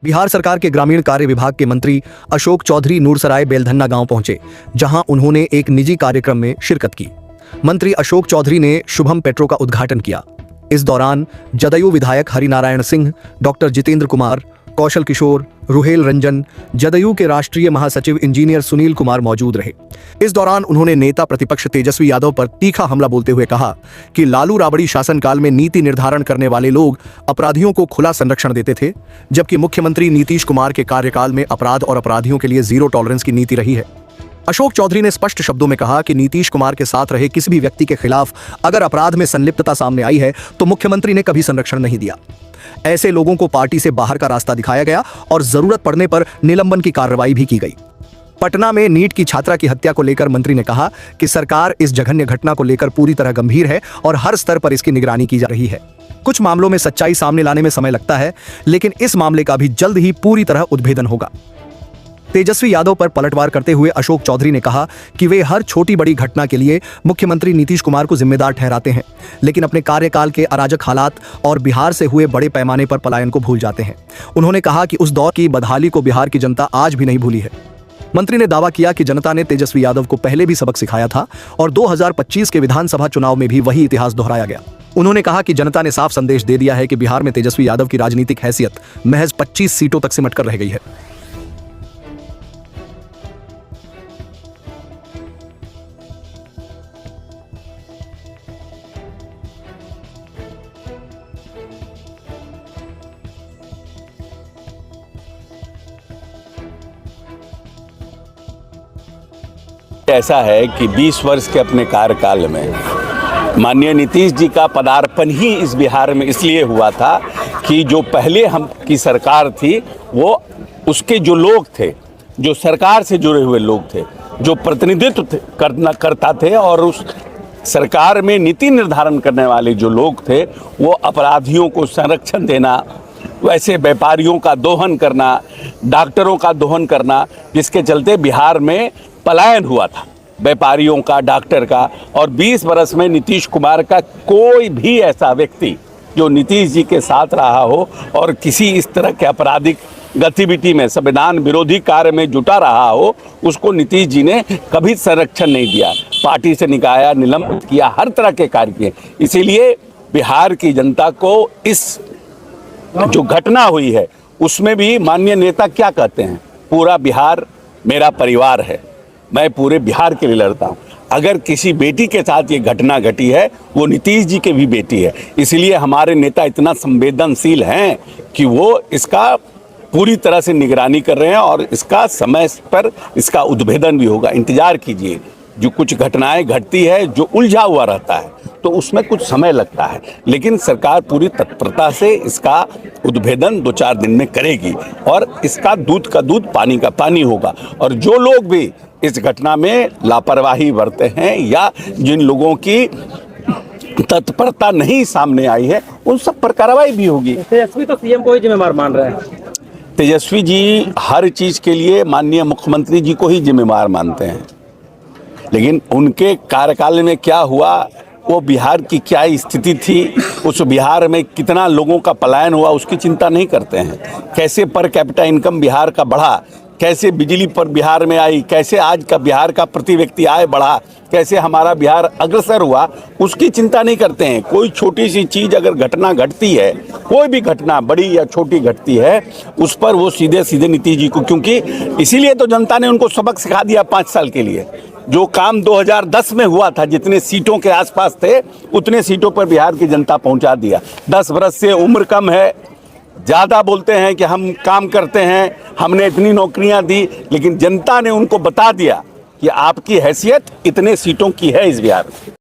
बिहार सरकार के ग्रामीण कार्य विभाग के मंत्री अशोक चौधरी नूरसराय बेलधन्ना गांव पहुंचे, जहां उन्होंने एक निजी कार्यक्रम में शिरकत की। मंत्री अशोक चौधरी ने शुभम पेट्रो का उद्घाटन किया। इस दौरान जदयू विधायक हरिनारायण सिंह, डॉक्टर जितेंद्र कुमार, कौशल किशोर, रुहेल रंजन, जदयू के राष्ट्रीय महासचिव इंजीनियर सुनील कुमार मौजूद रहे। इस दौरान उन्होंने नेता प्रतिपक्ष तेजस्वी यादव पर तीखा हमला बोलते हुए कहा कि लालू राबड़ी शासनकाल में नीति निर्धारण करने वाले लोग अपराधियों को खुला संरक्षण देते थे, जबकि मुख्यमंत्री नीतीश कुमार के कार्यकाल में अपराध और अपराधियों के लिए जीरो टॉलरेंस की नीति रही है। अशोक चौधरी ने स्पष्ट शब्दों में कहा कि नीतीश कुमार के साथ रहे किसी भी व्यक्ति के खिलाफ अगर अपराध में संलिप्तता सामने आई है तो मुख्यमंत्री ने कभी संरक्षण नहीं दिया। ऐसे लोगों को पार्टी से बाहर का रास्ता दिखाया गया और जरूरत पड़ने पर निलंबन की कार्रवाई भी की गई। पटना में नीट की छात्रा की हत्या को लेकर मंत्री ने कहा कि सरकार इस जघन्य घटना को लेकर पूरी तरह गंभीर है और हर स्तर पर इसकी निगरानी की जा रही है। कुछ मामलों में सच्चाई सामने लाने में समय लगता है, लेकिन इस मामले का भी जल्द ही पूरी तरह उद्भेदन होगा। तेजस्वी यादव पर पलटवार करते हुए अशोक चौधरी ने कहा कि वे हर छोटी बड़ी घटना के लिए मुख्यमंत्री नीतीश कुमार को जिम्मेदार ठहराते हैं, लेकिन अपने कार्यकाल के अराजक हालात और बिहार से हुए बड़े पैमाने पर पलायन को भूल जाते हैं। उन्होंने कहा कि उस दौर की बदहाली को बिहार की जनता आज भी नहीं भूली है। मंत्री ने दावा किया कि जनता ने तेजस्वी यादव को पहले भी सबक सिखाया था और 2025 के विधानसभा चुनाव में भी वही इतिहास दोहराया गया। उन्होंने कहा कि जनता ने साफ संदेश दे दिया है कि बिहार में तेजस्वी यादव की राजनीतिक हैसियत महज 25 सीटों तक सिमट कर रह गई है। ऐसा है कि 20 वर्ष के अपने कार्यकाल में माननीय नीतीश जी का पदार्पण ही इस बिहार में इसलिए हुआ था कि जो पहले हम की सरकार थी वो उसके जो लोग थे, जो सरकार से जुड़े हुए लोग थे, जो प्रतिनिधित्व करता थे और उस सरकार में नीति निर्धारण करने वाले जो लोग थे वो अपराधियों को संरक्षण देना, वैसे व्यापारियों का दोहन करना, डॉक्टरों का दोहन करना, जिसके चलते बिहार में पलायन हुआ था व्यापारियों का, डॉक्टर का। और 20 वर्ष में नीतीश कुमार का कोई भी ऐसा व्यक्ति जो नीतीश जी के साथ रहा हो और किसी इस तरह के आपराधिक गतिविधि में, संविधान विरोधी कार्य में जुटा रहा हो, उसको नीतीश जी ने कभी संरक्षण नहीं दिया, पार्टी से निकाला, निलंबित किया, हर तरह के कार्य किए। इसीलिए बिहार की जनता को इस जो घटना हुई है उसमें भी माननीय नेता क्या कहते हैं, पूरा बिहार मेरा परिवार है, मैं पूरे बिहार के लिए लड़ता हूँ। अगर किसी बेटी के साथ ये घटना घटी है वो नीतीश जी की भी बेटी है। इसलिए हमारे नेता इतना संवेदनशील हैं कि वो इसका पूरी तरह से निगरानी कर रहे हैं और इसका समय पर इसका उद्भेदन भी होगा। इंतजार कीजिए। जो कुछ घटनाएं घटती है जो उलझा हुआ रहता है तो उसमें कुछ समय लगता है, लेकिन सरकार पूरी तत्परता से इसका उद्भेदन 2-4 दिन में करेगी और इसका दूध का दूध, पानी का पानी होगा। और जो लोग भी इस घटना में लापरवाही बरते हैं या जिन लोगों की तत्परता नहीं सामने आई है उन सब पर कार्रवाई भी होगी। तेजस्वी तो सीएम को ही जिम्मेदार मान रहे हैं। तेजस्वी जी हर चीज के लिए माननीय मुख्यमंत्री जी को ही जिम्मेदार मानते हैं, लेकिन उनके कार्यकाल में क्या हुआ, वो बिहार की क्या स्थिति थी, उस बिहार में कितना लोगों का पलायन हुआ उसकी चिंता नहीं करते हैं। कैसे पर कैपिटा इनकम बिहार का बढ़ा, कैसे बिजली पर बिहार में आई, कैसे आज का बिहार का प्रति व्यक्ति आय बढ़ा, कैसे हमारा बिहार अग्रसर हुआ, उसकी चिंता नहीं करते हैं। कोई छोटी सी चीज़ अगर घटना घटती है, कोई भी घटना बड़ी या छोटी घटती है, उस पर वो सीधे सीधे नीतीश जी को, क्योंकि इसीलिए तो जनता ने उनको सबक सिखा दिया 5 साल के लिए। जो काम 2010 में हुआ था, जितने सीटों के आसपास थे उतने सीटों पर बिहार की जनता पहुंचा दिया। 10 वर्ष से उम्र कम है, ज़्यादा बोलते हैं कि हम काम करते हैं, हमने इतनी नौकरियां दी, लेकिन जनता ने उनको बता दिया कि आपकी हैसियत इतने सीटों की है इस बिहार में।